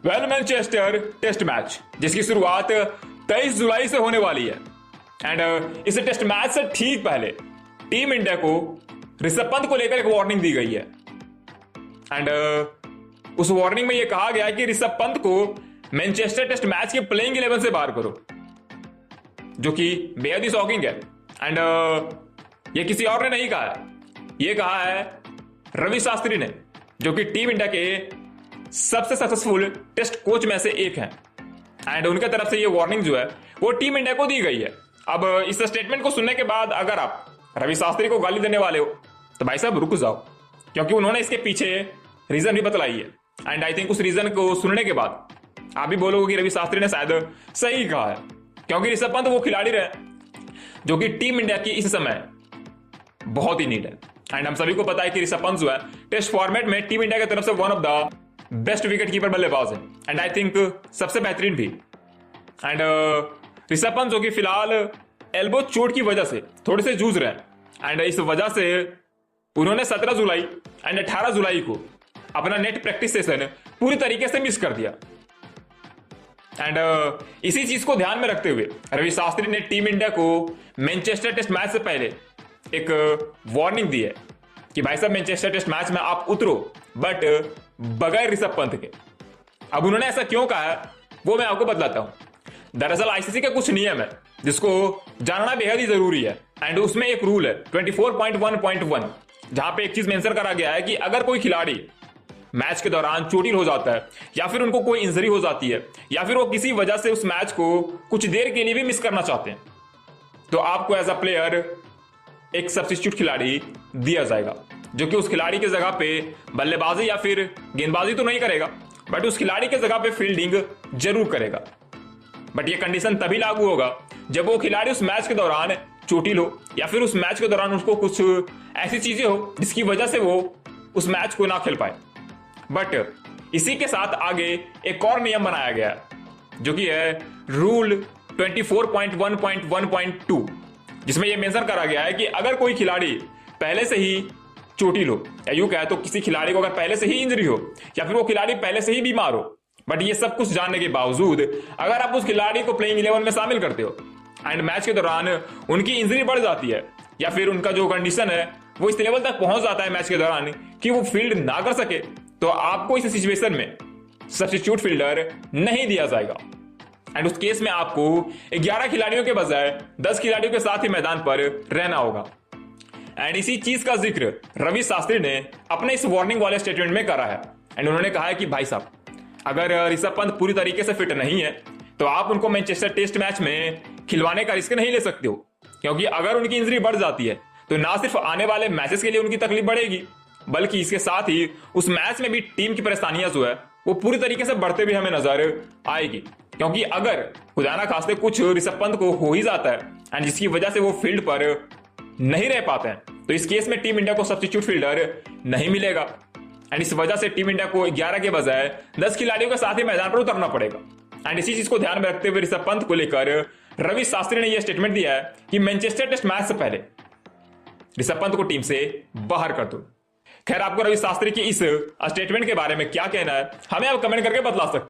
Manchester test match जिसकी शुरुआत 23 जुलाई से होने वाली है। एंड इस टेस्ट मैच से ठीक पहले टीम इंडिया को ऋषभ पंत को लेकर एक वार्निंग दी गई है। एंड उस वार्निंग में यह कहा गया है कि ऋषभ पंत को मैनचेस्टर टेस्ट मैच के प्लेइंग 11 से बाहर करो, जो कि बेहद ही शॉकिंग है। एंड ये किसी और ने नहीं कहा है, ये कहा है रवि शास्त्री ने, जो कि टीम इंडिया के सबसे सक्सेसफुल टेस्ट कोच में से एक हैं। एंड उनके तरफ से ये वार्निंग जो है वो टीम इंडिया को दी गई है। अब इस स्टेटमेंट को सुनने के बाद अगर आप रवि शास्त्री को गाली देने वाले हो तो भाई साहब रुक जाओ, क्योंकि उन्होंने इसके पीछे रीजन भी बतलाई है। एंड आई थिंक उस रीजन को सुनने के बाद आप भी बोलोगे कि रवि शास्त्री ने शायद सही कहा है, क्योंकि ऋषभ पंत वो खिलाड़ी रहे जो कि टीम इंडिया की इस समय बहुत ही नीड है। एंड हम सभी को पता है कि ऋषभ पंत जो है टेस्ट फॉर्मेट में टीम इंडिया की तरफ से one of the best wicket keeper बल्लेबाज है। एंड आई थिंक सबसे बेहतरीन भी। एंड ऋषभ पंत जो कि फिलहाल एल्बो चोट की वजह से थोड़े से जूझ रहे हैं। एंड इस वजह से उन्होंने 17 जुलाई एंड 18 जुलाई को अपना नेट प्रैक्टिस सेशन पूरी तरीके से मिस कर दिया। एंड इसी चीज को ध्यान में रखते हुए रवि शास्त्री ने टीम इंडिया को मैनचेस्टर टेस्ट मैच से पहले एक वार्निंग दी है कि भाई साहब मैनचेस्टर टेस्ट मैच में आप उतरो, बट बगैर ऋषभ पंत के। अब उन्होंने ऐसा क्यों कहा है वो मैं आपको बतलाता हूं। दरअसल आईसीसी का कुछ नियम है जिसको जानना बेहद ही जरूरी है। एंड उसमें एक रूल है 24.1.1, जहां पे एक चीज मेंशन करा गया है कि अगर कोई खिलाड़ी मैच के दौरान चोटिल हो जाता है या फिर उनको कोई इंजरी हो जाती है या फिर वो किसी वजह से उस मैच को कुछ देर के लिए भी मिस करना चाहते हैं, तो आपको एज अ प्लेयर एक सब्स्टिट्यूट खिलाड़ी दिया जाएगा, जो कि उस खिलाड़ी की जगह पे बल्लेबाजी या फिर गेंदबाजी तो नहीं करेगा, बट उस खिलाड़ी की जगह पे फील्डिंग जरूर करेगा। बट ये कंडीशन तभी लागू होगा जब वो खिलाड़ी उस मैच के दौरान चोटिल हो या फिर उस मैच के दौरान उसको कुछ ऐसी चीजें हो जिसकी वजह से वो उस मैच को ना खेल पाए। बट इसी के साथ आगे एक और नियम बनाया गया जो कि है रूल 24.1.1.2, जिसमें यह मेंशन करा गया है कि अगर कोई खिलाड़ी पहले से ही चोटिल हो या यूं कहे तो किसी खिलाड़ी को अगर पहले से ही इंजरी हो या फिर वो खिलाड़ी पहले से ही बीमार हो, बट ये सब कुछ जानने के बावजूद अगर आप उस खिलाड़ी को प्लेइंग 11 में शामिल करते हो एंड मैच के दौरान उनकी इंजरी बढ़ जाती है या फिर उनका जो कंडीशन है वो इस लेवल तक पहुंच जाता है मैच के दौरान कि वो फील्ड ना कर सके, तो आपको इस सिचुएशन में सब्स्टिट्यूट फील्डर नहीं दिया जाएगा। एंड उस केस में आपको 11 खिलाड़ियों के बजाय 10 खिलाड़ियों के साथ ही मैदान पर रहना होगा। एंड इसी चीज का जिक्र रवि शास्त्री ने अपने इस वार्निंग वाले स्टेटमेंट में करा है। एंड उन्होंने कहा है कि भाई साहब अगर ऋषभ पंत पूरी तरीके से फिट नहीं है तो आप उनको मैनचेस्टर टेस्ट मैच में खिलवाने का रिस्क नहीं ले सकते हो, क्योंकि अगर उनकी इंजरी बढ़ जाती है तो ना सिर्फ आने वाले मैचेस के लिए उनकी तकलीफ बढ़ेगी, बल्कि इसके साथ ही उस मैच में भी टीम की परेशानियां जो है वो पूरी तरीके से बढ़ते भी हमें नजर आएगी। क्योंकि अगर खुदा ना खास्ते कुछ ऋषभ पंत को हो ही जाता है एंड जिसकी वजह से वो फील्ड पर नहीं रह पाते हैं, तो इस केस में टीम इंडिया को सब्स्टिट्यूट फील्डर नहीं मिलेगा। एंड इस वजह से टीम इंडिया को 11 के बजाय 10 खिलाड़ियों के साथ ही मैदान पर उतरना पड़ेगा। एंड इसी चीज को ध्यान में रखते हुए ऋषभ पंत को लेकर रवि शास्त्री ने यह स्टेटमेंट दिया है कि मैनचेस्टर टेस्ट मैच से पहले ऋषभ पंत को टीम से बाहर कर दो। खैर, आपको रवि शास्त्री की इस स्टेटमेंट के बारे में क्या कहना है हमें आप कमेंट करके बतला सकते हैं।